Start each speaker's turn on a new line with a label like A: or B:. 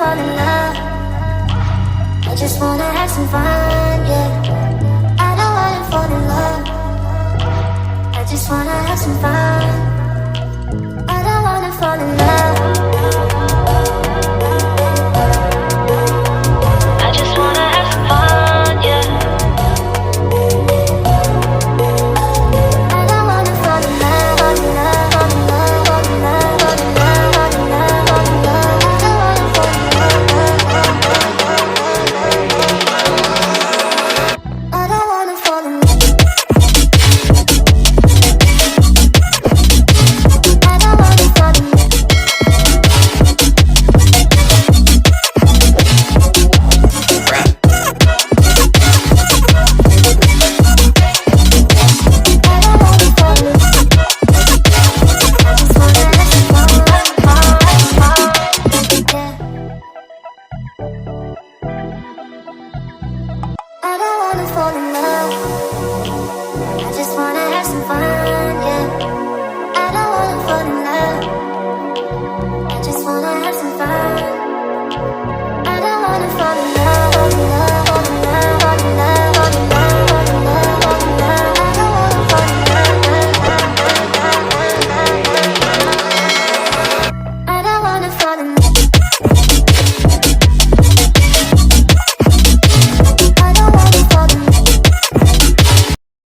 A: fall in love. I just wanna have some fun, yeah. I don't wanna fall in love. I just wanna have some fun. I don't wanna fall in love. I just wanna have some fun, yeah. I don't wanna fall in love, fall in love, fall in love, fall in love, fall in love, fall in love, fall in love. I don't wanna fall in love. I don't wanna fall in love. I don't wanna fall in love. I don't wanna fall in love.